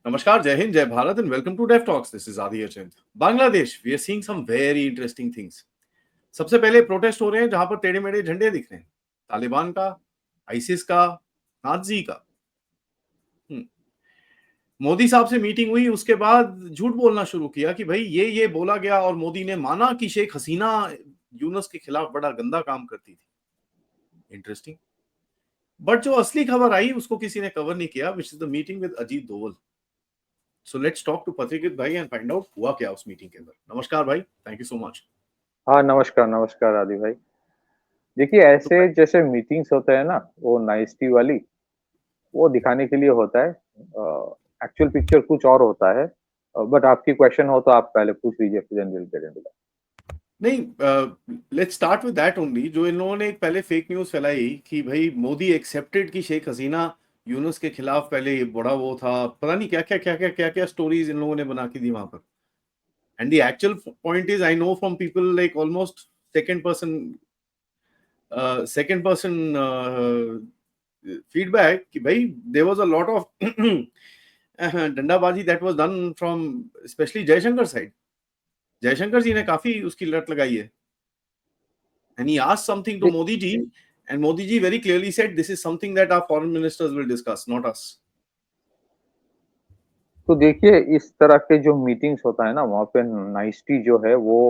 Namaskar, Jai Hind, Jai Bharat, and welcome to Dev Talks. This is Adi Achint. Bangladesh, we are seeing some very interesting things. सबसे पहले protest हो रहे हैं जहां पर टेढ़े मेढ़े झंडे दिख रहे हैं, तालिबान का, आईसिस का, नाजी का। मोदी साहब से मीटिंग हुई, उसके बाद झूठ बोलना शुरू किया कि भाई ये बोला गया और मोदी ने माना कि शेख हसीना यूनुस के खिलाफ बड़ा गंदा काम करती थी। इंटरेस्टिंग। बट जो असली खबर आई उसको किसी ने कवर नहीं किया, which is the meeting with Ajit Doval. So let's talk to Pathikrit भाई and find out हुआ क्या उस मीटिंग के अंदर। नमस्कार भाई, थैंक यू सो मच। हाँ, नमस्कार नमस्कार आदि भाई। देखिए, तो ऐसे जैसे मीटिंग्स होते हैं ना, वो नाइस्टी वाली, वो दिखाने के लिए होता है। एक्चुअल पिक्चर कुछ और होता है। बट आपकी क्वेश्चन हो तो आप पहले पूछ लीजिए, फिर विल गेट इनटू दैट। नहीं, let's start with that only. जो इन लोगों ने एक पहले फेक न्यूज फैलाई कि भाई मोदी एक्सेप्टेड कि शेख हसीना यूनुस के खिलाफ पहले ये बड़ा वो था, पता नहीं क्या क्या स्टोरीज इन लोगों ने बना के दी वहां पर। And the actual point is, I know from people like almost second person feedback कि भाई there was a lot of डंडाबाजी that was done from especially Jaishankar side. Jaishankar जी ने काफी उसकी लत लगाई है, and he asked something to Modi ji, and Modi ji very clearly said this is something that our foreign ministers will discuss, not us. तो देखिए, इस तरह के जो मीटिंग्स होता है ना, वहाँ पे नाइस्टी जो है वो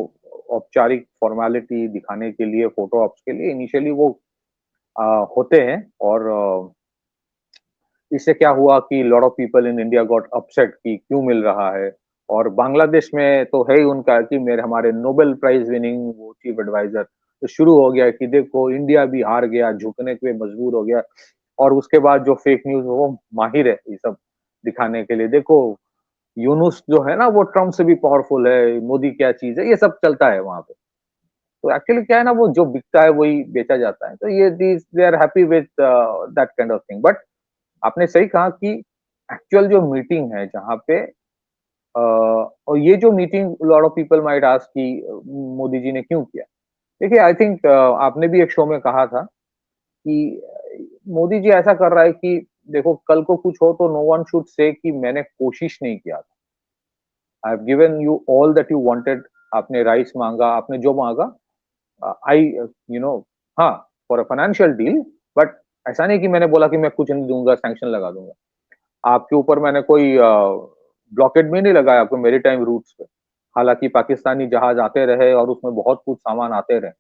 औपचारिक फॉर्मेलिटी दिखाने के लिए, फोटो ऑप्स के लिए इनिशियली वो होते हैं। और इससे क्या हुआ कि lot of people in India got upset कि क्यों मिल रहा है। और बांग्लादेश में तो है ही उनका कि मेरे हमारे नोबेल प्राइज विनिंग वो चीफ एडवाइजर, तो शुरू हो गया कि देखो इंडिया भी हार गया, झुकने पे मजबूर हो गया। और उसके बाद जो फेक न्यूज वो माहिर है ये सब दिखाने के लिए। देखो, यूनुस जो है ना वो ट्रम्प से भी पावरफुल है, मोदी क्या चीज है, ये सब चलता है वहां पे। तो एक्चुअली क्या है ना, वो जो बिकता है वही बेचा जाता है। तो ये they are happy with that kind of thing. But आपने सही कहा कि एक्चुअल जो मीटिंग है जहाँ पे और ये जो meeting lot of people might ask कि मोदी जी ने क्यों किया। देखिए, आई थिंक आपने भी एक शो में कहा था कि मोदी जी ऐसा कर रहा है कि देखो कल को कुछ हो तो नो वन शुड से कि मैंने कोशिश नहीं किया था। I have given you all that you wanted. आपने राइस मांगा, आपने जो मांगा, आई यू नो, हाँ, for a financial deal. But ऐसा नहीं कि मैंने बोला कि मैं कुछ नहीं दूंगा, सैंक्शन लगा दूंगा। आपके ऊपर मैंने कोई ब्लॉकेड भी नहीं लगाया आपको मेरी टाइम रूट्स पे। हालांकि पाकिस्तानी जहाज आते रहे और उसमें बहुत कुछ सामान आते रहे।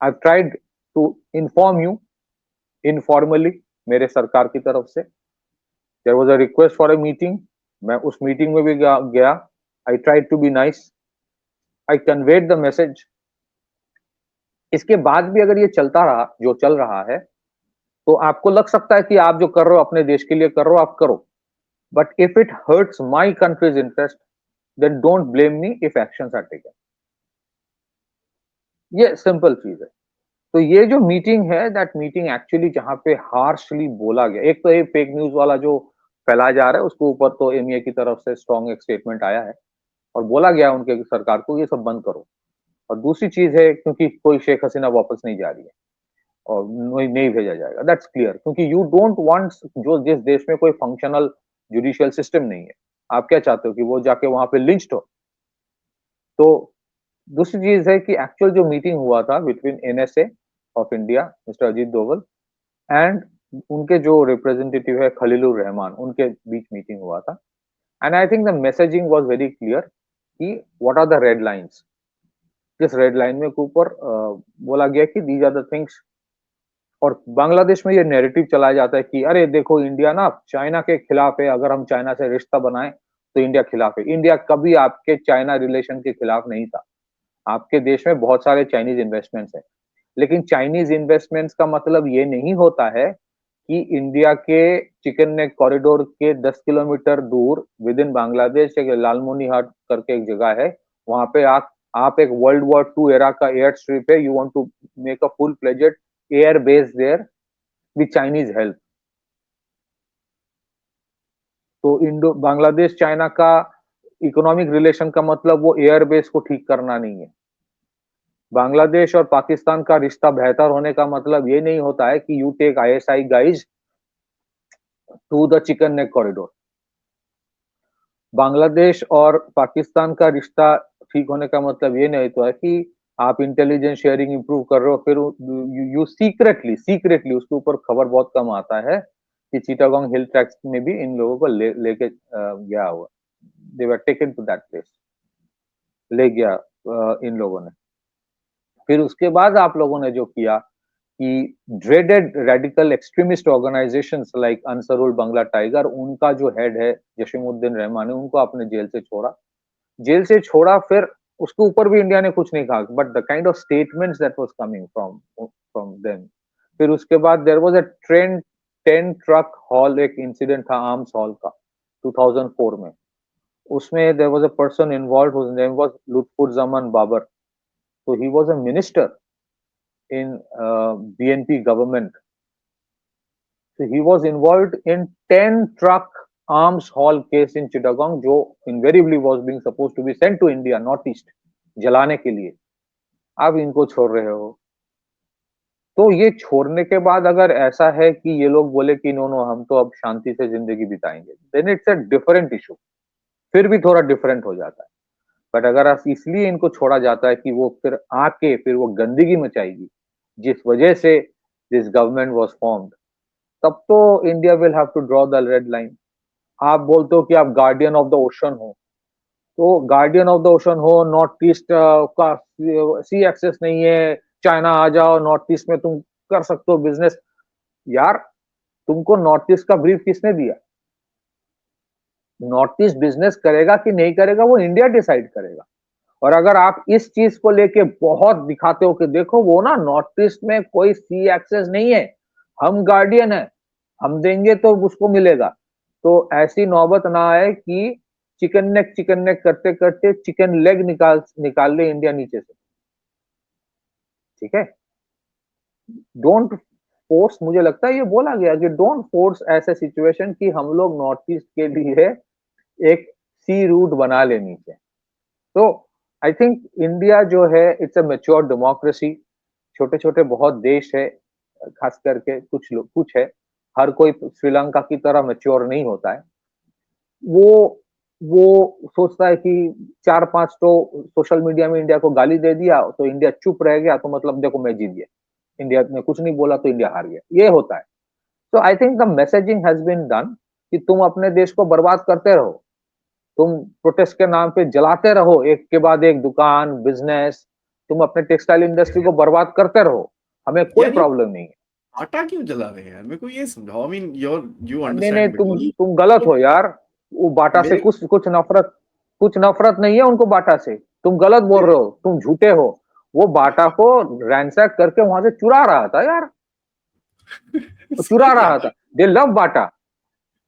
I tried to inform you informally, मेरे सरकार की तरफ से। There was a request for a meeting, मैं उस मीटिंग में भी गया। I tried to be nice, I conveyed the message. इसके बाद भी अगर ये चलता रहा जो चल रहा है, तो आपको लग सकता है कि आप जो कर रहे हो अपने देश के लिए कर रहे हो, आप करो। But if it hurts my country's interest, then don't blame me if actions are taken. ये सिंपल चीज है। तो ये जो मीटिंग है, दैट मीटिंग एक्चुअली जहां पे हार्शली बोला गया, एक तो ये फेक न्यूज वाला जो फैलाया जा रहा है उसके ऊपर तो एमईए की तरफ से स्ट्रॉन्ग एक स्टेटमेंट आया है और बोला गया उनके सरकार को ये सब बंद करो। और दूसरी चीज है, क्योंकि कोई शेख हसीना वापस नहीं जा रही है और नहीं नहीं भेजा जाएगा, दैट्स क्लियर। क्योंकि यू डोंट वांट, जो जिस देश में कोई फंक्शनल जुडिशियल सिस्टम नहीं है, आप क्या चाहते हो कि वो जाके वहां पे लिंच्ड हो। तो दूसरी चीज है कि एक्चुअल जो मीटिंग हुआ था between NSA of India, mister Ajit Doval, and उनके जो रिप्रेजेंटेटिव है खलीलुर रहमान, उनके बीच मीटिंग हुआ था। And I think the messaging was very clear कि what are the red lines. जिस रेड लाइन में के ऊपर बोला गया कि दीज आर द थिंग्स। और बांग्लादेश में ये नैरेटिव चलाया जाता है कि अरे देखो इंडिया ना चाइना के खिलाफ है, अगर हम चाइना से रिश्ता बनाएं तो इंडिया खिलाफ है। इंडिया कभी आपके चाइना रिलेशन के खिलाफ नहीं था। आपके देश में बहुत सारे चाइनीज इन्वेस्टमेंट्स हैं, लेकिन चाइनीज इन्वेस्टमेंट्स का मतलब ये नहीं होता है कि इंडिया के चिकन नेक कॉरिडोर के 10 किलोमीटर दूर विद इन बांग्लादेश एक लालमोनी हाट करके एक जगह है, वहां पे आप एक वर्ल्ड वॉर टू एरा का एयर स्ट्रिप है, you want to make a full fledged air base there with Chinese help. तो इंडो बांग्लादेश चाइना का इकोनॉमिक रिलेशन का मतलब वो एयर बेस को ठीक करना नहीं है। बांग्लादेश और पाकिस्तान का रिश्ता बेहतर होने का मतलब ये नहीं होता है कि you take ISI guys to the chicken neck corridor. Bangladesh और पाकिस्तान का रिश्ता ठीक होने का मतलब ये नहीं तो है कि आप इंटेलिजेंस शेयरिंग इंप्रूव कर रहे हो, फिर यू सीक्रेटली उसके ऊपर खबर बहुत कम आता है कि चिटागोंग हिल ट्रैक्स में भी इन लोगों को लेके गया हुआ, they were taken to that place, ले गया इन लोगों ने। फिर उसके बाद आप लोगों ने जो किया कि dreaded radical extremist organisations like Ansarul Bangla Tiger, उनका जो हेड है जशीमुद्दीन रहमानी, उनको आपने जेल से छोड़ा। फिर उसके ऊपर भी इंडिया ने कुछ नहीं कहा, but the kind of statements that was coming from them. फिर उसके बाद there was a train 10 truck haul, एक इंसिडेंट था आर्म्स हॉल का 2004 में। उसमें there was a person involve whose name was Lutfur Zaman Babar, तो he was a minister in BNP government. So he was involved in 10 truck arms haul case in Chittagong, जो invariably was being supposed to be sent to India, North East, जलाने के लिए। आप इनको छोड़ रहे हो। तो ये छोड़ने के बाद अगर ऐसा है कि ये लोग बोले कि नो नो हम तो अब शांति से जिंदगी बिताएंगे, then it's a different issue, फिर भी थोड़ा डिफरेंट हो जाता है। बट अगर आप इसलिए इनको छोड़ा जाता है कि वो फिर आके फिर वो गंदगी मचाएगी जिस वजह से दिस गवर्नमेंट वाज फॉर्म्ड, तब तो India will have to draw the red line. आप बोलते हो कि आप गार्डियन ऑफ द ओशन हो, तो गार्डियन ऑफ द ओशन हो, नॉर्थ ईस्ट का सी एक्सेस नहीं है, चाइना आ जाओ नॉर्थ ईस्ट में, तुम कर सकते हो बिजनेस। यार तुमको नॉर्थ ईस्ट का ब्रीफ किसने दिया? नॉर्थ ईस्ट बिजनेस करेगा कि नहीं करेगा वो इंडिया डिसाइड करेगा। और अगर आप इस चीज को लेके बहुत दिखाते हो कि देखो वो ना नॉर्थ ईस्ट में कोई सी एक्सेस नहीं है, हम गार्डियन है, हम देंगे तो उसको मिलेगा, तो ऐसी नौबत ना आए कि चिकन नेक करते करते चिकन लेग निकाल ले इंडिया नीचे से। ठीक है, डोंट फोर्स, मुझे लगता है ये बोला गया कि डोंट फोर्स ऐसे सिचुएशन कि हम लोग नॉर्थ ईस्ट के लिए एक सी रूट बना ले नीचे। तो आई थिंक इंडिया जो है इट्स अ मैच्योर डेमोक्रेसी, छोटे छोटे बहुत देश है, खास करके कुछ लोग कुछ है, हर कोई श्रीलंका की तरह मैच्योर नहीं होता है। वो वो सोचता है कि 4-5 तो सोशल मीडिया में इंडिया को गाली दे दिया तो इंडिया चुप रह गया, तो मतलब देखो मैं जीत गया, इंडिया ने कुछ नहीं बोला तो इंडिया हार गया, ये होता है। तो I think the messaging has been done कि तुम अपने देश को बर्बाद करते रहो, तुम प्रोटेस्ट के नाम पे जलाते रहो एक के बाद एक दुकान बिजनेस, तुम अपने टेक्सटाइल इंडस्ट्री को बर्बाद करते रहो, हमें कोई यार ये प्रॉब्लम नहीं है। आटा क्यों जला रहे हैं यार, मेरे को ये समझाओ। आई मीन यू नहीं नहीं, अंडरस्टैंड तुम बिकॉज तुम गलत हो यार। वो बाटा से मेरे कुछ नफरत नहीं है उनको बाटा से, तुम गलत बोल रहे हो, तुम झूठे हो। वो बाटा को रैंसैक करके वहां से चुरा रहा था यार, इसका चुरा क्या रहा था। दे लव बाटा,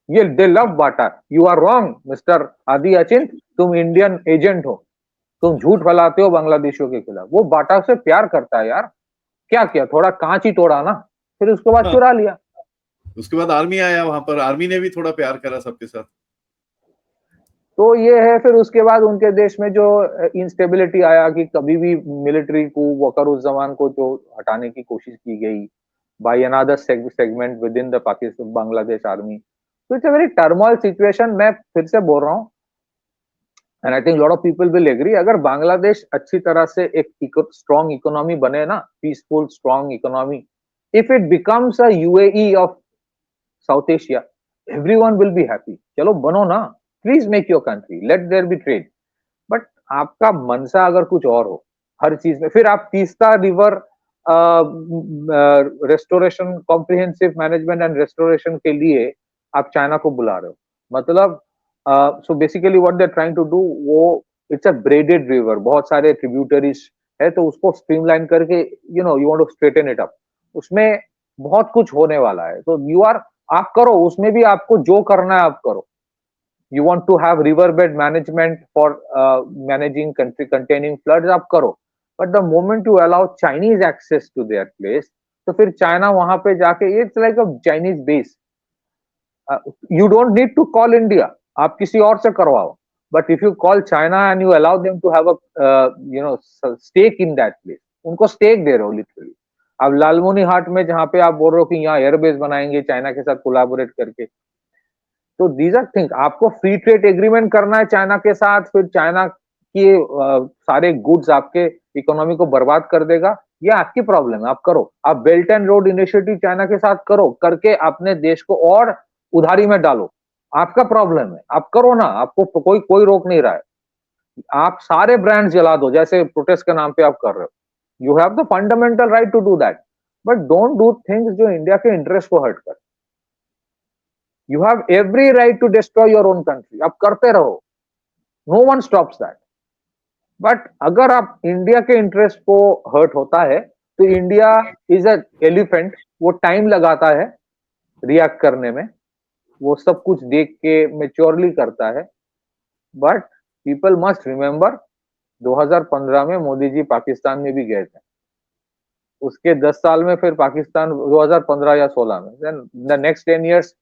ये दे लव बाटा। You are wrong mister Adi Achint, तुम इंडियन एजेंट हो, तुम झूठ फैलाते हो बांग्लादेशियों के खिलाफ। वो बाटा से प्यार करता है यार, क्या किया, थोड़ा कांच ही तोड़ा ना, फिर उसके बाद हाँ, चुरा लिया। उसके बाद आर्मी आया, वहां पर आर्मी ने भी थोड़ा प्यार करा सबके साथ। तो ये है, फिर उसके बाद उनके देश में जो इंस्टेबिलिटी आया कि कभी भी मिलिट्री को, वकारुज्जमान को जो हटाने की कोशिश की गई by another segment within the Pakistan Bangladesh army, तो it's a very turmoil situation. मैं फिर से बोल रहा हूँ, and I think lot of people will agree, अगर बांग्लादेश अच्छी तरह से एक स्ट्रॉन्ग इकोनॉमी बने ना, peaceful strong economy, if it becomes a UAE of South Asia, everyone will be happy. चलो बनो ना, please make your country, let there be trade. But आपका मनसा अगर कुछ और हो हर चीज में, फिर आप Teesta river restoration, comprehensive management and restoration के लिए आप चाइना को बुला रहे हो, मतलब so basically what they are trying to do, वो इट्स अ ब्रेडेड रिवर, बहुत सारे ट्रिब्यूटरीज है, तो उसको स्ट्रीमलाइन करके you want to straighten it up, उसमें बहुत कुछ होने वाला है। तो यू आर, आप करो उसमें भी, आपको जो करना है आप करो। You want to have riverbed management for managing country containing floods, आप करो। But the moment you allow Chinese access to their place, तो फिर चाइना वहां पे जाके, it's like a Chinese base. You don't need to call India, आप किसी और से करवाओ। But if you call China and you allow them to have a stake in that place, उनको stake दे रहे हो लिटरली। अब लालमोनी हाट में जहां पे आप बोल रहे हो कि यहाँ एयरबेस बनाएंगे चाइना के साथ कोलैबोरेट करके, तो दीज आर थिंग, आपको फ्री ट्रेड एग्रीमेंट करना है चाइना के साथ, फिर चाइना की सारे गुड्स आपके इकोनॉमी को बर्बाद कर देगा, ये आपकी प्रॉब्लम है, आप करो। आप belt and road initiative China के साथ करो, करके अपने देश को और उधारी में डालो, आपका प्रॉब्लम है, आप करो ना, आपको कोई कोई रोक नहीं रहा है। आप सारे ब्रांड जला दो जैसे प्रोटेस्ट के नाम पे आप कर रहे हो, you have the fundamental right to do that, but don't do things जो इंडिया के इंटरेस्ट को हर्ट कर। You have every right to destroy your own country, आप करते रहो, no one stops that. But अगर आप इंडिया के इंटरेस्ट को हर्ट होता है तो इंडिया इज अ एलिफेंट, वो टाइम लगाता है रिएक्ट करने में, वो सब कुछ देख के मेच्योरली करता है। बट पीपल मस्ट रिमेंबर 2015 में मोदी जी पाकिस्तान में भी गए थे, उसके 10 साल में फिर पाकिस्तान 2015 या 16 में, देन द नेक्स्ट 10 इयर्स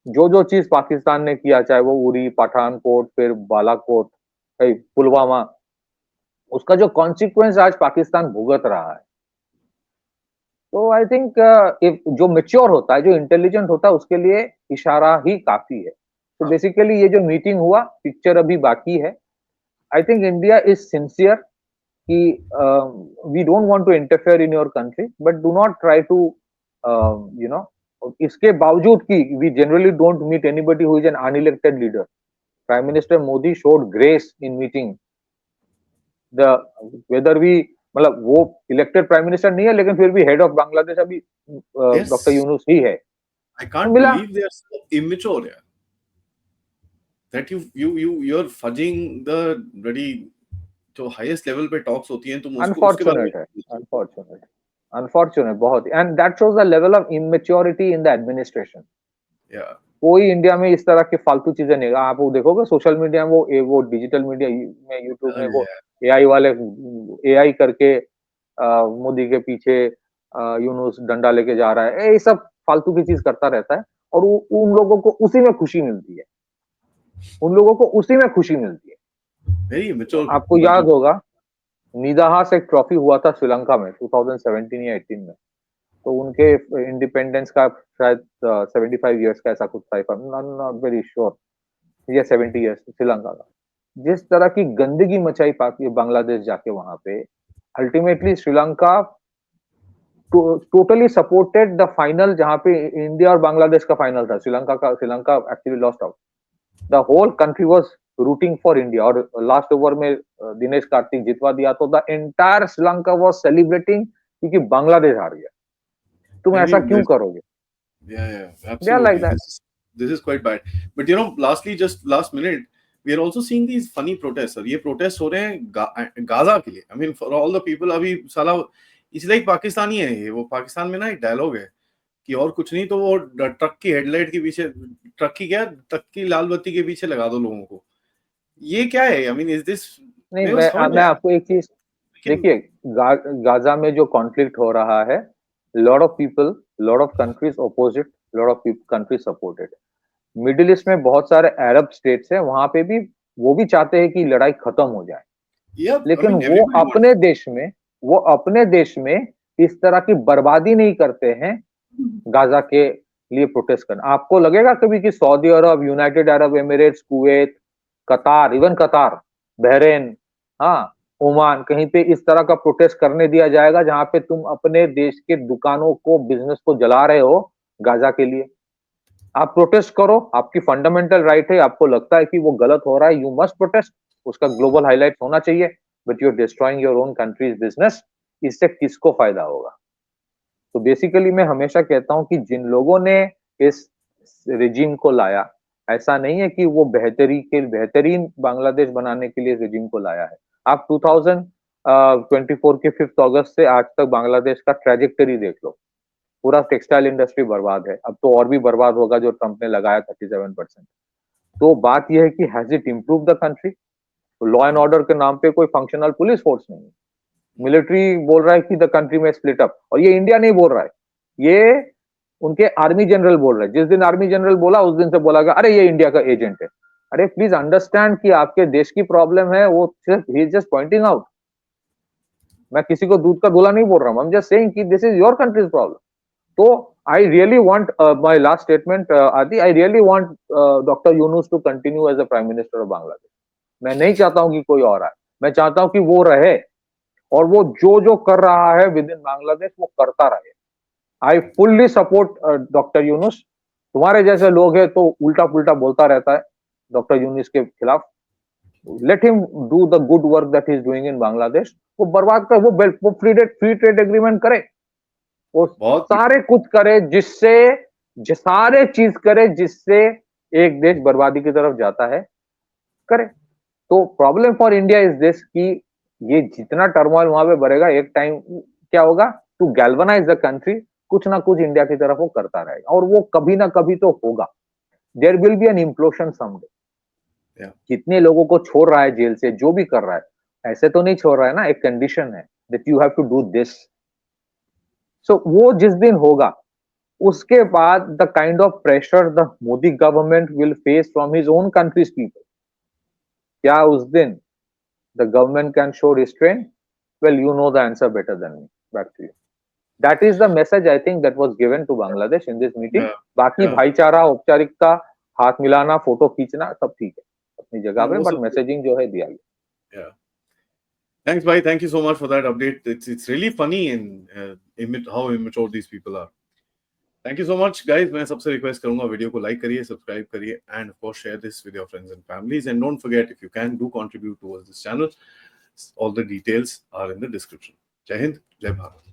जो जो चीज पाकिस्तान ने किया, चाहे वो उरी, पठानकोट, फिर बालाकोट, पुलवामा, उसका जो कॉन्सिक्वेंस आज पाकिस्तान भुगत रहा है। तो आई थिंक जो मेच्योर होता है, जो इंटेलिजेंट होता है, उसके लिए इशारा ही काफी है। तो बेसिकली ये जो मीटिंग हुआ, पिक्चर अभी बाकी है। I think India is sincere कि we don't want to interfere in your country, but do not try to you know, इसके बावजूद कि we generally don't meet anybody who is an unelected leader. Prime minister Modi showed grace in meeting the, whether we, मतलब वो elected prime minister नहीं है, लेकिन फिर भी हेड ऑफ बांग्लादेश अभी डॉक्टर यूनुस ही है। I can't मिला believe they are so immature, yeah. That you're fudging the bloody जो हाईएस्ट लेवल पे टॉक्स होती हैं, तुम उसको उसके बारे में अनफॉर्चुनेट है, अनफॉर्चुनेट, अनफॉर्चुनेट बहुत, and that shows the level of immaturity in the administration. या कोई इंडिया में इस तरह की फालतू चीजें नहीं, आप वो देखोगे सोशल मीडिया में, वो डिजिटल मीडिया में, यूट्यूब में, वो एआई वाले एआई करके मोदी के पीछे यूनुस डंडा लेके जा रहा है, ये सब फालतू की चीज करता रहता है, और उन लोगों को उसी में खुशी मिलती है, उन लोगों को उसी में खुशी मिलती है। Very immature. आपको याद होगा निदाहा से एक ट्रॉफी हुआ था श्रीलंका में 2017 या 18 में, तो उनके इंडिपेंडेंस का शायद 75 इयर्स का ऐसा कुछ था, नॉट वेरी श्योर, या 70 इयर्स श्रीलंका का। जिस तरह की गंदगी मचाई बांग्लादेश जाके वहां पे, ultimately Sri Lanka totally supported the final, जहां पे इंडिया और बांग्लादेश का फाइनल था, Sri Lanka actually lost out, the whole country was rooting for India, और लास्ट ओवर में दिनेश कार्तिक जितवा दिया, तो the entire Sri Lanka was celebrating क्योंकि बांग्लादेश हार गया। तुम ऐसा क्यों करोगे? Yeah, They are like absolutely. that. This is quite bad. But lastly, just last minute, we are also seeing these funny protests. और ये protests हो रहे हैं गाजा के लिए. I mean, for all the people, अभी साला इसलिए पाकिस्तानी है ये, वो पाकिस्तान में ना एक डायलॉग है कि और कुछ नहीं तो वो ट्रक की हेडलाइट के पीछे, ट्रक की लाल बत्ती के पीछे लगा दो लोगों को। ये क्या है? I mean, is this? नहीं, मैं आपको एक चीज देखिए, गाजा में जो कॉन्फ्लिक्ट हो रहा है, lot of people, lot of countries oppose it, lot of countries support it. Middle east में बहुत सारे अरब स्टेट्स हैं, वहां पे भी वो भी चाहते हैं कि लड़ाई खत्म हो जाए, लेकिन वो अपने देश में इस तरह की बर्बादी नहीं करते हैं गाजा के लिए प्रोटेस्ट करना। आपको लगेगा कभी कि सऊदी अरब, यूनाइटेड अरब एमिरेट्स, कुवैत, कतार, इवन कतार, बहरीन, हाँ, ओमान, कहीं पे इस तरह का प्रोटेस्ट करने दिया जाएगा जहां पे तुम अपने देश के दुकानों को, बिजनेस को जला रहे हो गाजा के लिए? आप प्रोटेस्ट करो, आपकी फंडामेंटल राइट है, आपको लगता है कि वो गलत हो रहा है, यू मस्ट प्रोटेस्ट, उसका ग्लोबल हाईलाइट होना चाहिए, but you are destroying your own country's business, इससे किसको फायदा होगा? तो बेसिकली मैं हमेशा कहता हूं कि जिन लोगों ने इस रिजीम को लाया, ऐसा नहीं है कि वो बेहतरीन बांग्लादेश बनाने के लिए रिजीम को लाया है। आप 2024 के 5 अगस्त से आज तक बांग्लादेश का ट्रेजेक्टरी देख लो, पूरा टेक्सटाइल इंडस्ट्री बर्बाद है, अब तो और भी बर्बाद होगा जो ट्रंप ने लगाया 37%। तो बात यह है कि has it improve the country? Law and order के नाम पे कोई फंक्शनल पुलिस फोर्स नहीं है, मिलिट्री बोल रहा है कि द कंट्री में स्प्लिट अप, और ये इंडिया नहीं बोल रहा है, ये उनके आर्मी जनरल बोल रहे हैं। जिस दिन आर्मी जनरल बोला उस दिन से बोला गया अरे ये इंडिया का एजेंट है। अरे प्लीज अंडरस्टैंड कि आपके देश की प्रॉब्लम है, वो he is just pointing out. मैं किसी को दूध का धुला नहीं बोल रहा हूं, आई एम जस्ट सेइंग कि this is your country's problem. तो I really want my last statement, Adi. I really want Dr. Yunus to continue as the Prime Minister of Bangladesh. मैं नहीं चाहता हूं कि कोई और आए, मैं चाहता हूं कि वो रहे और वो जो जो कर रहा है विद इन बांग्लादेश वो करता रहे. I fully support doctor Yunus. तुम्हारे जैसे लोग हैं तो उल्टा पुल्टा बोलता रहता है डॉक्टर यूनुस के खिलाफ. Let him do the good work that he is doing in Bangladesh. वो बर्बाद कर, वो फ्री ट्रेड एग्रीमेंट करे, वो सारे कुछ करे जिससे, सारे चीज करे जिससे एक देश बर्बादी की तरफ जाता है, करे. तो problem for India is this कि ये जितना टर्मोइल वहां पे बढ़ेगा, एक टाइम क्या होगा, टू गैल्वनाइज द कंट्री, कुछ ना कुछ इंडिया की तरफ वो करता रहेगा और वो कभी ना कभी तो होगा. There will be an implosion someday. जितने लोगों को छोड़ रहा है जेल से, जो भी कर रहा है, ऐसे तो नहीं छोड़ रहा है ना, एक कंडीशन है that you have to do this. So वो जिस दिन होगा उसके बाद the kind of pressure the Modi government will face from his own country's people, क्या उस दिन the government can show restraint? Well, you know the answer better than me. Back to you. That is the message I think that was given to Bangladesh in this meeting. बाकी भाईचारा, औपचारिकता, हाथ मिलाना, photo खींचना सब ठीक है अपनी जगह पे, बट मैसेजिंग जो है दिया गया. Thanks, bhai. Thank you so much for that update. It's really funny in how immature these people are. Thank you so much, guys. मैं सबसे रिक्वेस्ट करूंगा वीडियो को लाइक करिए, सब्सक्राइब करिए, end of course share this with your friends and families, and don't forget if you can do contribute towards this channel. All the details are in the description. Jai Hind, Jai Bharat.